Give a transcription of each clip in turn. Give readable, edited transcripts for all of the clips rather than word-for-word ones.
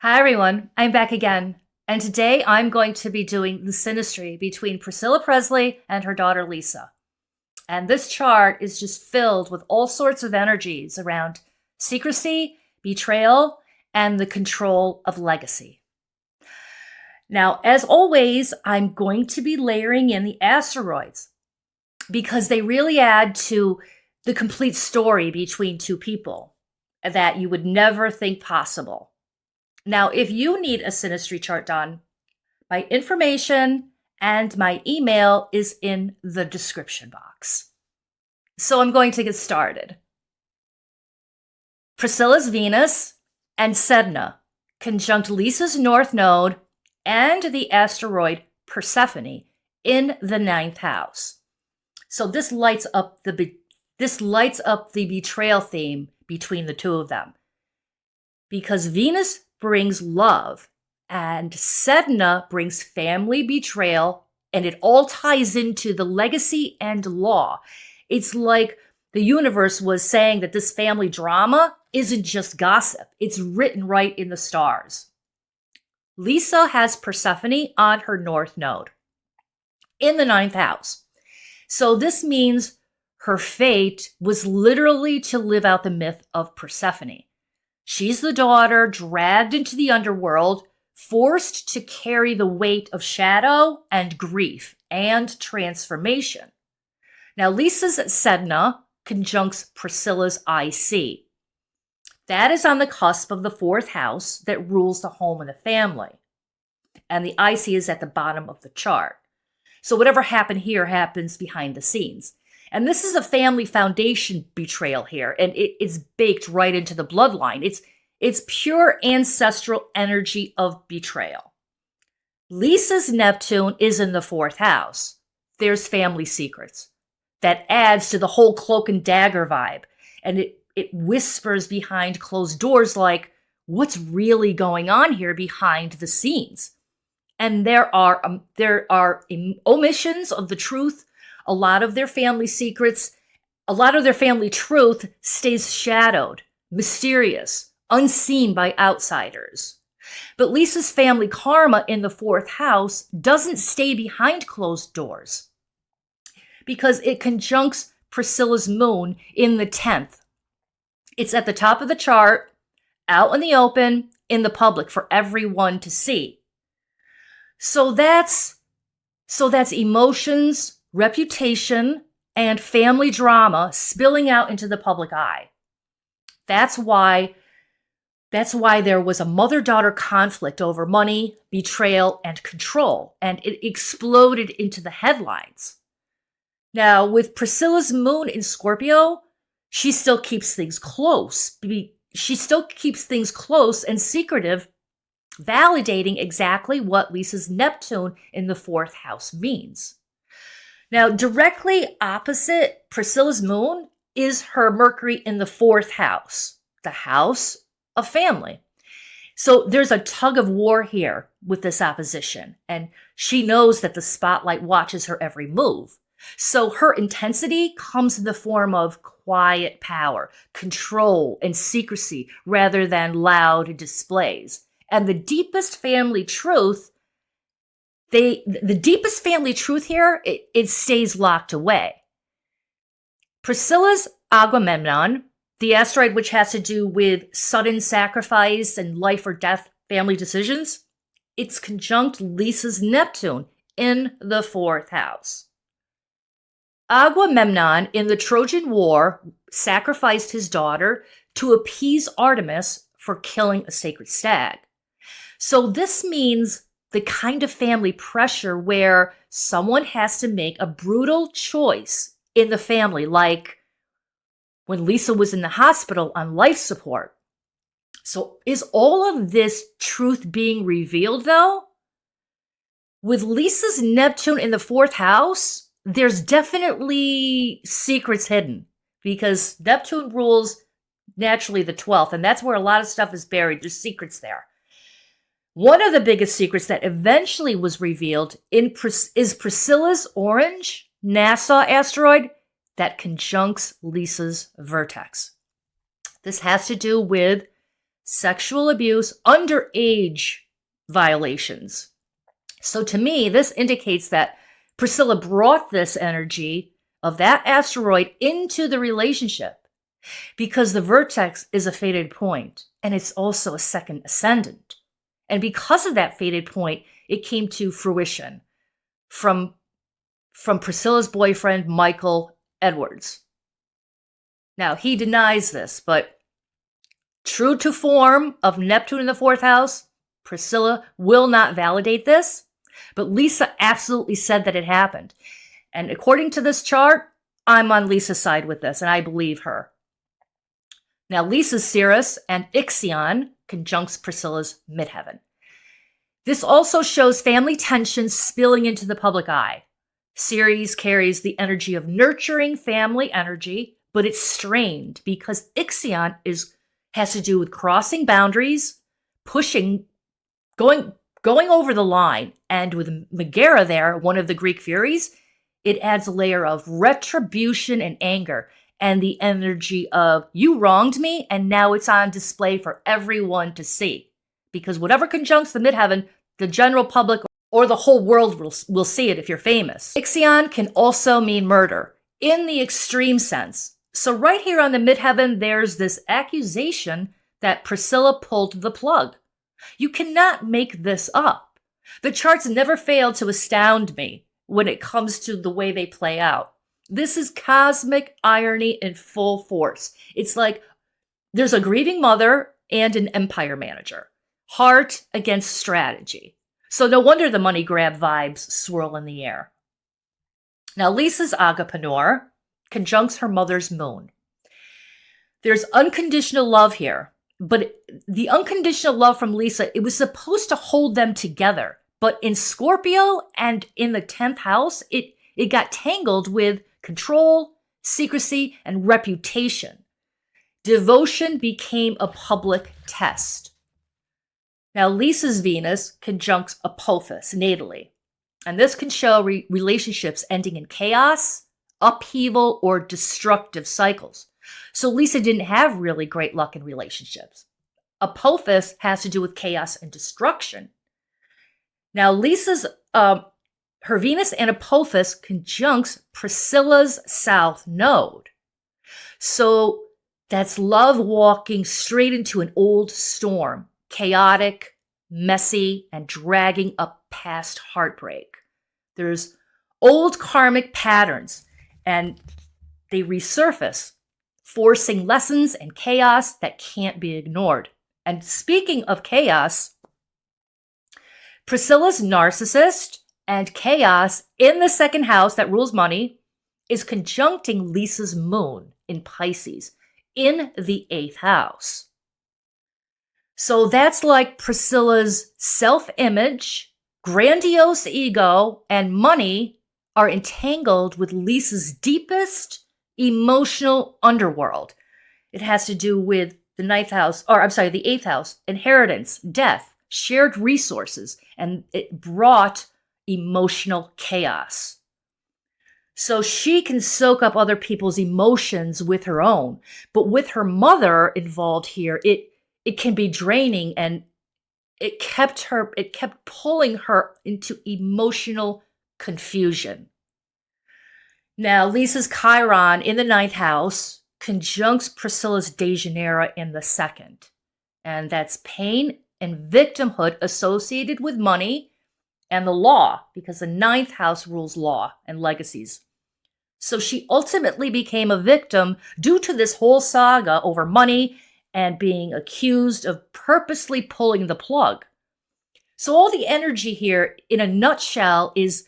Hi everyone, I'm back again, and today I'm going to be doing the Synastry between Priscilla Presley and her daughter Lisa. And this chart is just filled with all sorts of energies around secrecy, betrayal, and the control of legacy. Now, as always, I'm going to be layering in the asteroids because they really add to the complete story between two people that you would never think possible. Now, if you need a synastry chart done, my information and my email is in the description box. So I'm going to get started. Priscilla's Venus and Sedna conjunct Lisa's North Node and the asteroid Persephone in the ninth house. So this lights up the betrayal theme between the two of them, because Venus brings love and Sedna brings family betrayal, and it all ties into the legacy and law. It's like the universe was saying that this family drama isn't just gossip. It's written right in the stars. Lisa has Persephone on her North Node in the ninth house. So this means her fate was literally to live out the myth of Persephone. She's the daughter dragged into the underworld, forced to carry the weight of shadow and grief and transformation. Now, Lisa's Sedna conjuncts Priscilla's IC. That is on the cusp of the fourth house that rules the home and the family. And the IC is at the bottom of the chart. So whatever happened here happens behind the scenes. And this is a family foundation betrayal here, and it's baked right into the bloodline. It's pure ancestral energy of betrayal. Lisa's Neptune is in the fourth house. There's family secrets. That adds to the whole cloak and dagger vibe, and it whispers behind closed doors like, what's really going on here behind the scenes? And there are omissions of the truth. A lot of their family secrets, a lot of their family truth stays shadowed, mysterious, unseen by outsiders. But Lisa's family karma in the fourth house doesn't stay behind closed doors because it conjuncts Priscilla's moon in the 10th. It's at the top of the chart, out in the open, in the public for everyone to see. So that's emotions, reputation, and family drama spilling out into the public eye. That's why there was a mother-daughter conflict over money, betrayal, and control, and it exploded into the headlines. Now, with Priscilla's moon in Scorpio, she still keeps things close. She still keeps things close and secretive, validating exactly what Lisa's Neptune in the fourth house means. Now, directly opposite Priscilla's moon is her Mercury in the fourth house, the house of family. So there's a tug of war here with this opposition, and she knows that the spotlight watches her every move. So her intensity comes in the form of quiet power, control, and secrecy rather than loud displays. And the deepest family truth here, it stays locked away. Priscilla's Agamemnon, the asteroid which has to do with sudden sacrifice and life or death family decisions, it's conjunct Lisa's Neptune in the fourth house. Agamemnon in the Trojan War sacrificed his daughter to appease Artemis for killing a sacred stag. So this means the kind of family pressure where someone has to make a brutal choice in the family, like when Lisa was in the hospital on life support. So is all of this truth being revealed, though? With Lisa's Neptune in the fourth house, there's definitely secrets hidden because Neptune rules naturally the 12th, and that's where a lot of stuff is buried. There's secrets there. One of the biggest secrets that eventually was revealed is Priscilla's orange NASA asteroid that conjuncts Lisa's vertex. This has to do with sexual abuse, underage violations. So to me, this indicates that Priscilla brought this energy of that asteroid into the relationship because the vertex is a fated point and it's also a second ascendant. And because of that fated point, it came to fruition from Priscilla's boyfriend, Michael Edwards. Now, he denies this, but true to form of Neptune in the fourth house, Priscilla will not validate this, but Lisa absolutely said that it happened. And according to this chart, I'm on Lisa's side with this, and I believe her. Now, Lisa's Ceres and Ixion conjuncts Priscilla's midheaven. This also shows family tensions spilling into the public eye. Ceres carries the energy of nurturing family energy, but it's strained because Ixion has to do with crossing boundaries, pushing, going over the line. And with Megara there, one of the Greek Furies, it adds a layer of retribution and anger and the energy of you wronged me and now it's on display for everyone to see. Because whatever conjuncts the midheaven, the general public or the whole world will see it if you're famous. Ixion can also mean murder in the extreme sense. So right here on the midheaven, there's this accusation that Priscilla pulled the plug. You cannot make this up. The charts never fail to astound me when it comes to the way they play out. This is cosmic irony in full force. It's like there's a grieving mother and an empire manager. Heart against strategy. So no wonder the money grab vibes swirl in the air. Now, Lisa's Agapreneur conjuncts her mother's moon. There's unconditional love here, but the unconditional love from Lisa, it was supposed to hold them together. But in Scorpio and in the 10th house, it got tangled with control, secrecy, and reputation. Devotion became a public test. Now, Lisa's Venus conjuncts Apophis natally, and this can show relationships ending in chaos, upheaval, or destructive cycles. So Lisa didn't have really great luck in relationships. Apophis has to do with chaos and destruction. Now, Lisa's, her Venus and Apophis conjuncts Priscilla's South Node. So that's love walking straight into an old storm. Chaotic, messy, and dragging up past heartbreak. There's old karmic patterns, and they resurface, forcing lessons and chaos that can't be ignored. And speaking of chaos, Priscilla's narcissist and chaos in the second house that rules money is conjuncting Lisa's moon in Pisces in the 8th house. So that's like Priscilla's self-image, grandiose ego, and money are entangled with Lisa's deepest emotional underworld. It has to do with the 8th house, inheritance, death, shared resources, and it brought emotional chaos. So she can soak up other people's emotions with her own, but with her mother involved here, it can be draining, and it kept pulling her into emotional confusion. Now, Lisa's Chiron in the 9th house conjuncts Priscilla's Dejanira in the 2nd. And that's pain and victimhood associated with money and the law, because the 9th house rules law and legacies. So she ultimately became a victim due to this whole saga over money and being accused of purposely pulling the plug. So all the energy here, in a nutshell, is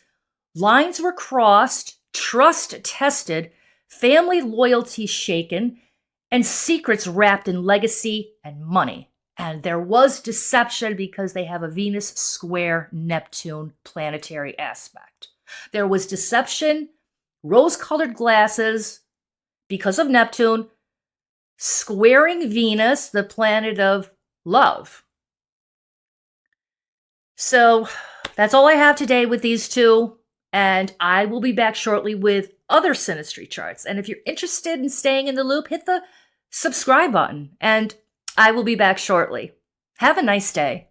lines were crossed, trust tested, family loyalty shaken, and secrets wrapped in legacy and money. And there was deception because they have a Venus square Neptune planetary aspect. There was deception, rose-colored glasses, because of Neptune, squaring Venus, the planet of love. So that's all I have today with these two, and I will be back shortly with other Synastry charts. And if you're interested in staying in the loop, hit the subscribe button. And I will be back shortly. Have a nice day.